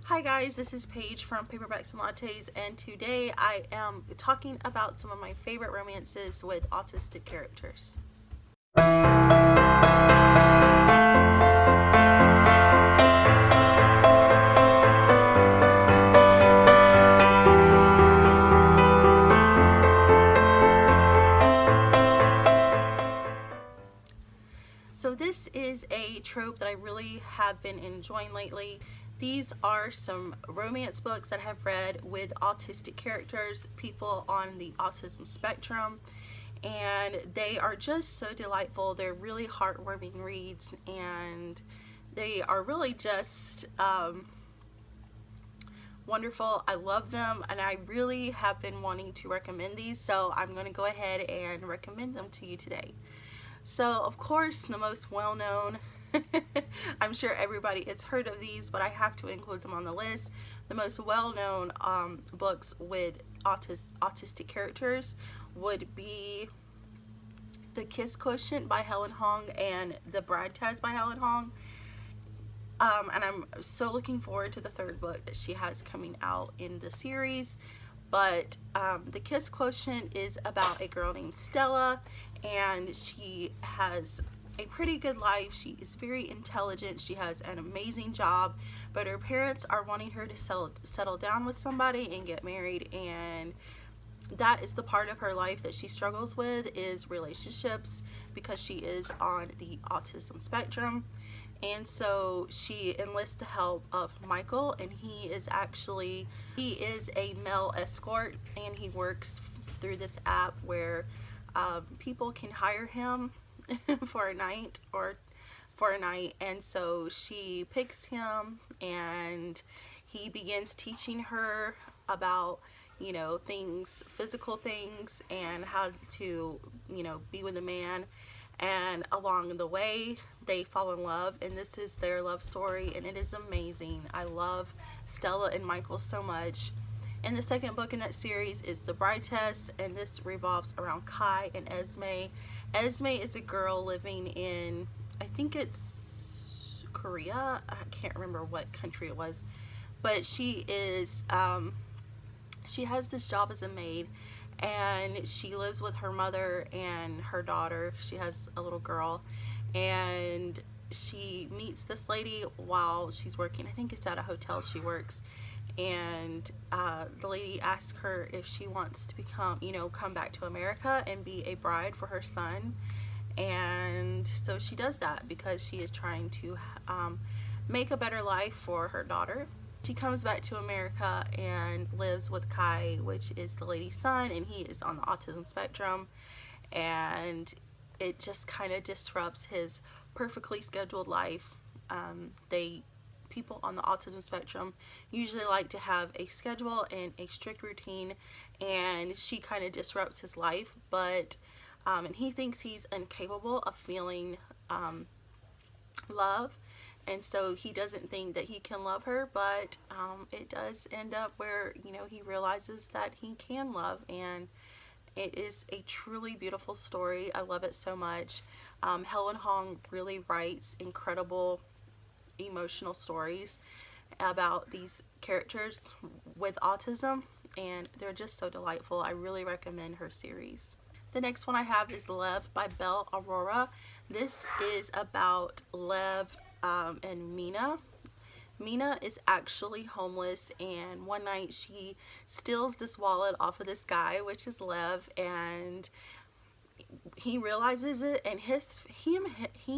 Hi guys, this is Paige from Paperbacks and Lattes, and today I am talking about some of my favorite romances with autistic characters. So this is a trope that I really have been enjoying lately. These are some romance books that I have read with autistic characters, people on the autism spectrum, and they are just so delightful. They're really heartwarming reads, and they are really just wonderful. I love them, and I really have been wanting to recommend these, so I'm going to go ahead and recommend them to you today. So, of course, the most well-known, I'm sure everybody has heard of these, but I have to include them on the list. The most well-known books with autistic characters would be the Kiss Quotient by Helen Hong and the Lattes by Helen Hong. And I'm so looking forward to the third book that she has coming out in the series. But the Kiss Quotient is about a girl named Stella, and she has a pretty good life. She is very intelligent. She has an amazing job, but her parents are wanting her to settle down with somebody and get married, and that is the part of her life that she struggles with, is relationships, because she is on the autism spectrum. And so she enlists the help of Michael, and he is a male escort, and he works through this app where people can hire him for a night, and so she picks him, and he begins teaching her about, things, physical things, and how to, be with a man. And along the way, they fall in love, and this is their love story, and it is amazing. I love Stella and Michael so much. And the second book in that series is The Bride Test, and this revolves around Kai and Esme. Esme is a girl living in, I think it's Korea. I can't remember what country it was, but she is, she has this job as a maid, and she lives with her mother and her daughter. She has a little girl, and she meets this lady while she's working. I think it's at a hotel she works, and the lady asks her if she wants to come back to America and be a bride for her son. And so she does that because she is trying to make a better life for her daughter. She comes back to America and lives with Kai, which is the lady's son, and he is on the autism spectrum, and it just kind of disrupts his perfectly scheduled life. People on the autism spectrum usually like to have a schedule and a strict routine, and she kind of disrupts his life, but and he thinks he's incapable of feeling love. And so he doesn't think that he can love her, but it does end up where, he realizes that he can love, and it is a truly beautiful story. I love it so much. Helen Hong really writes incredible emotional stories about these characters with autism, and they're just so delightful. I really recommend her series. The next one I have is Lev by Belle Aurora. This is about Lev and Mina. Mina is actually homeless, and one night she steals this wallet off of this guy, which is Lev, and he realizes it, and he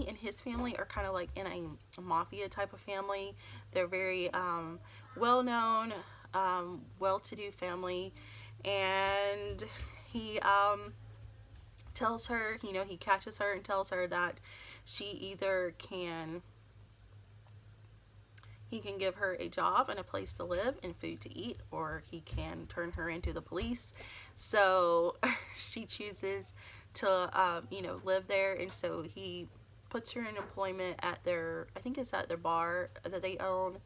and his family are kind of like in a mafia type of family. They're very well-known, well-to-do family, and he tells her, he catches her and tells her that he can give her a job and a place to live and food to eat, or he can turn her into the police. So she chooses to, live there, and so he puts her in employment at I think it's at their bar that they own,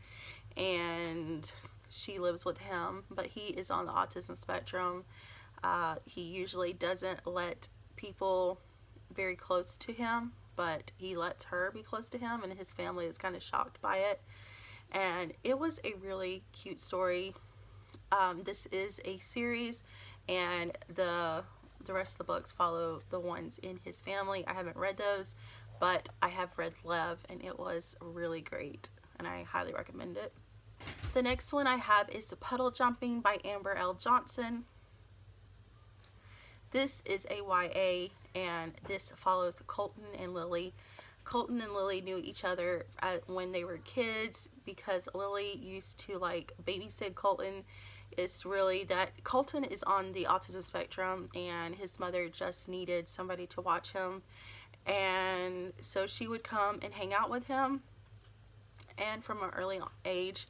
and she lives with him, but he is on the autism spectrum. He usually doesn't let people very close to him, but he lets her be close to him, and his family is kind of shocked by it. and it was a really cute story. This is a series, and the rest of the books follow the ones in his family. I haven't read those, but I have read Lev, and it was really great, and I highly recommend it. The next one I have is Puddle Jumping by Amber L. Johnson. This is a YA, and this follows Colton and Lily. Colton and Lily knew each other when they were kids, because Lily used to like babysit Colton. It's really that Colton is on the autism spectrum, and his mother just needed somebody to watch him, and so she would come and hang out with him, and from an early age.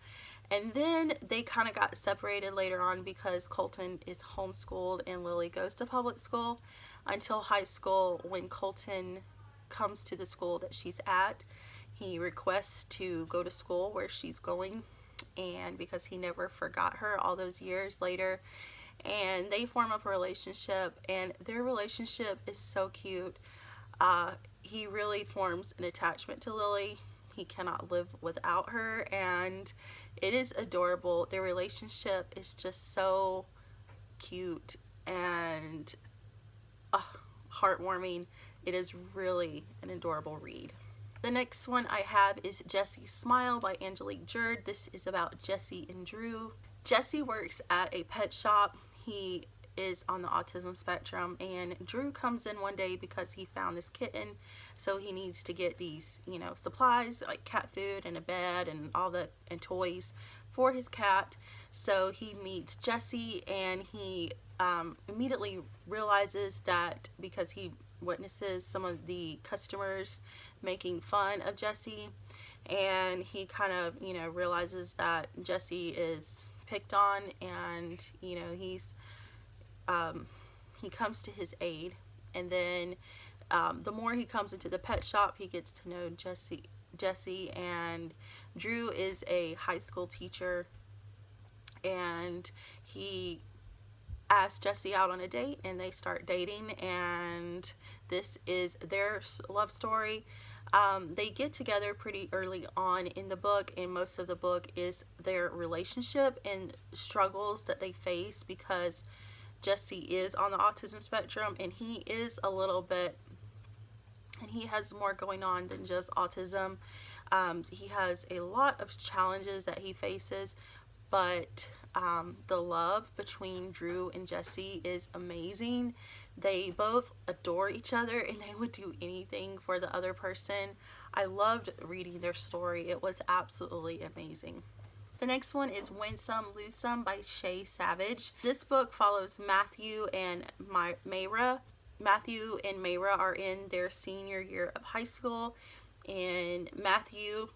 And then they kind of got separated later on because Colton is homeschooled and Lily goes to public school until high school, when Colton comes to the school that she's at. He requests to go to school where she's going, and because he never forgot her all those years later, and they form up a relationship, and their relationship is so cute. He really forms an attachment to Lily. He cannot live without her, and it is adorable. Their relationship is just so cute and heartwarming. It is really an adorable read. The next one I have is Jesse's Smile by Angelique Jerd. This is about Jesse and Drew. Jesse works at a pet shop. He is on the autism spectrum, and Drew comes in one day because he found this kitten, so he needs to get these, you know, supplies like cat food and a bed and all the toys for his cat. So he meets Jesse, and he immediately realizes that, because he witnesses some of the customers making fun of Jesse, and he kind of, you know, realizes that Jesse is picked on, and, you know, he comes to his aid. And then the more he comes into the pet shop, he gets to know Jesse, and Drew is a high school teacher, and he asks Jesse out on a date, and they start dating, and this is their love story. They get together pretty early on in the book, and most of the book is their relationship and struggles that they face, because Jesse is on the autism spectrum, and he is a little bit, and he has more going on than just autism. He has a lot of challenges that he faces, but the love between Drew and Jesse is amazing. They both adore each other, and they would do anything for the other person. I loved reading their story. It was absolutely amazing. The next one is Win Some, Lose Some by Shay Savage. This book follows Matthew and Mayra. Matthew and Mayra are in their senior year of high school, and Matthew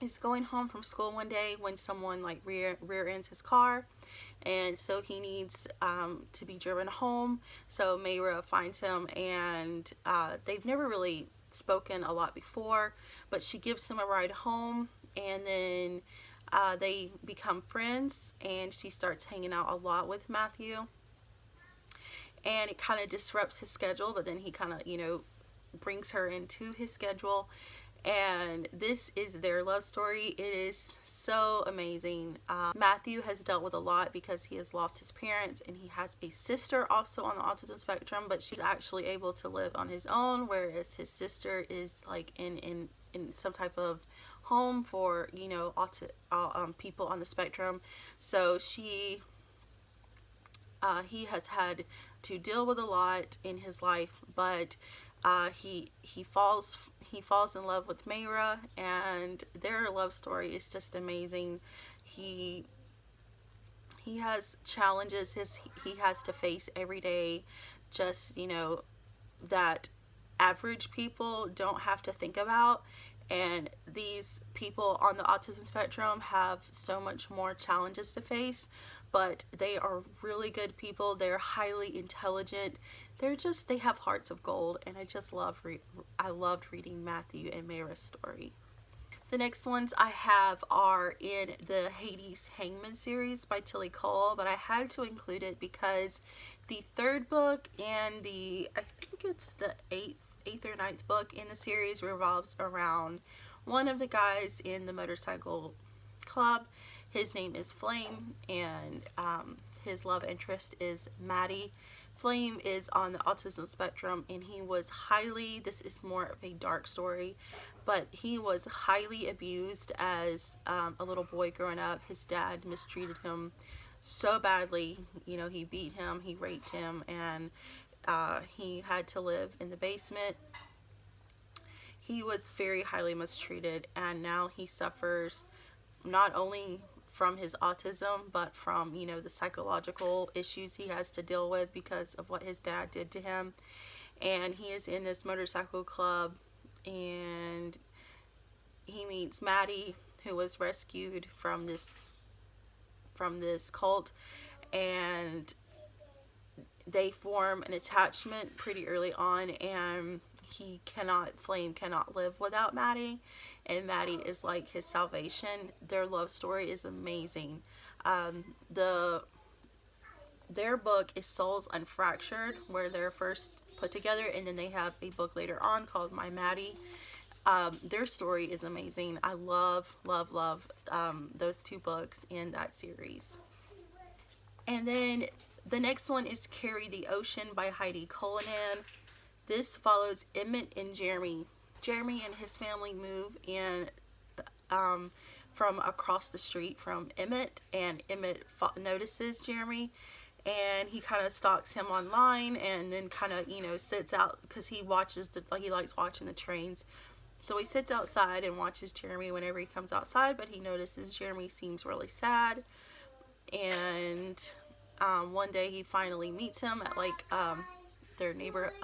is going home from school one day when someone like rear ends his car, and so he needs to be driven home. So Mayra finds him, and they've never really spoken a lot before, but she gives him a ride home, and then they become friends, and she starts hanging out a lot with Matthew, and it kind of disrupts his schedule, but then he kind of, you know, brings her into his schedule. And this is their love story. It is so amazing. Matthew has dealt with a lot because he has lost his parents, and he has a sister also on the autism spectrum, but she's actually able to live on his own, whereas his sister is like in some type of home for, you know, people on the spectrum. So he has had to deal with a lot in his life, but he falls in love with Mayra, and their love story is just amazing. He has challenges he has to face every day, just, you know, that average people don't have to think about. And these people on the autism spectrum have so much more challenges to face, but they are really good people. They're highly intelligent. They have hearts of gold, and I loved reading Matthew and Mayra's story. The next ones I have are in the Hades Hangman series by Tilly Cole, but I had to include it because the third book and I think it's the eighth or ninth book in the series revolves around one of the guys in the motorcycle club. His name is Flame, and his love interest is Maddie. Flame is on the autism spectrum, and he was this is more of a dark story, but he was highly abused as a little boy growing up. His dad mistreated him so badly. You know, he beat him, he raped him, and he had to live in the basement. He was very highly mistreated, and now he suffers not only from his autism, but from, you know, the psychological issues he has to deal with because of what his dad did to him. And he is in this motorcycle club, and he meets Maddie, who was rescued from this cult, and they form an attachment pretty early on, and Flame cannot live without Maddie, and Maddie is like his salvation. Their love story is amazing. Their book is Souls Unfractured, where they're first put together, and then they have a book later on called My Maddie. Their story is amazing. I love those two books in that series. And then the next one is Carrie the Ocean by Heidi Cullinan. This follows Emmett and Jeremy. Jeremy and his family move in from across the street from Emmett, and Emmett notices Jeremy, and he kind of stalks him online, and then kind of, you know, sits out because he likes watching the trains. So he sits outside and watches Jeremy whenever he comes outside, but he notices Jeremy seems really sad, and one day he finally meets him at like a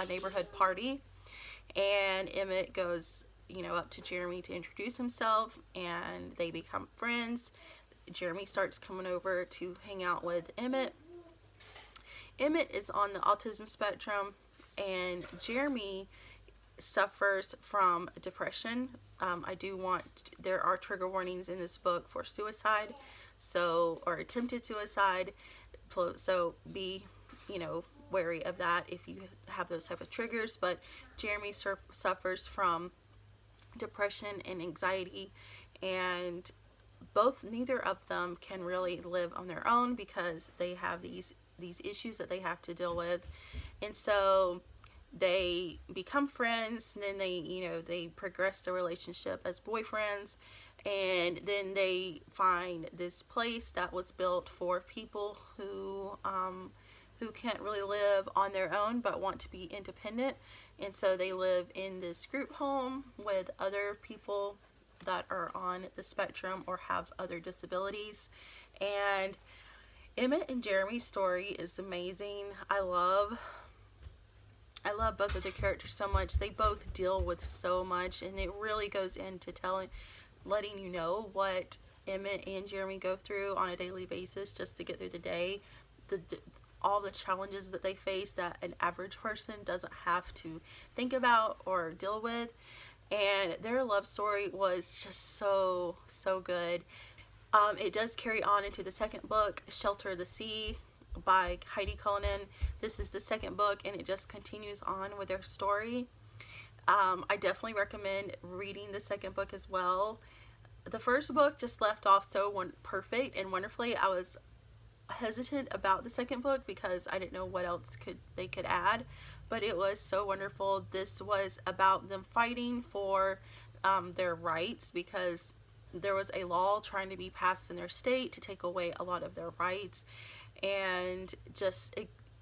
neighborhood party, and Emmett goes, you know, up to Jeremy to introduce himself, and they become friends. Jeremy starts coming over to hang out with Emmett. Emmett is on the autism spectrum, and Jeremy suffers from depression. There are trigger warnings in this book for suicide, or attempted suicide, so be, you know, wary of that if you have those type of triggers. But Jeremy suffers from depression and anxiety, and neither of them can really live on their own because they have these issues that they have to deal with. And so they become friends, and then they progress their relationship as boyfriends, and then they find this place that was built for people who can't really live on their own but want to be independent. And so they live in this group home with other people that are on the spectrum or have other disabilities. And Emmett and Jeremy's story is amazing. I love both of the characters so much. They both deal with so much, and it really goes into letting you know what Emmett and Jeremy go through on a daily basis just to get through the day. All the challenges that they face that an average person doesn't have to think about or deal with. And their love story was just so good. It does carry on into the second book, Shelter the Sea by Heidi Cullinan. This is the second book, and it just continues on with their story. I definitely recommend reading the second book as well. The first book just left off so perfect and wonderfully. I was hesitant about the second book because I didn't know what else they could add, but it was so wonderful. This was about them fighting for their rights, because there was a law trying to be passed in their state to take away a lot of their rights, and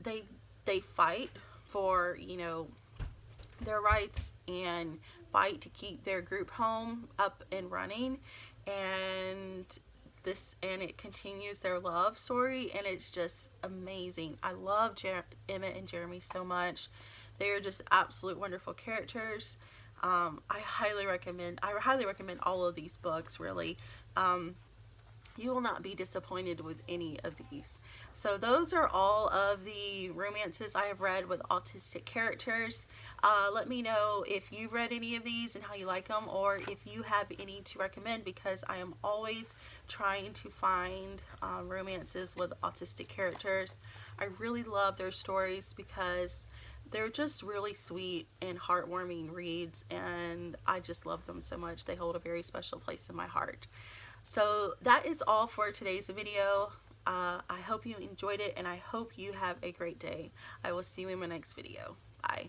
they fight for, you know, their rights and fight to keep their group home up and running, and it continues their love story, and it's just amazing. I love Emmett and Jeremy so much. They are just absolute wonderful characters. I highly recommend all of these books, really. You will not be disappointed with any of these. So those are all of the romances I have read with autistic characters. Let me know if you've read any of these and how you like them, or if you have any to recommend, because I am always trying to find romances with autistic characters. I really love their stories because they're just really sweet and heartwarming reads, and I just love them so much. They hold a very special place in my heart. So that is all for today's video. I hope you enjoyed it, and I hope you have a great day. I will see you in my next video. Bye.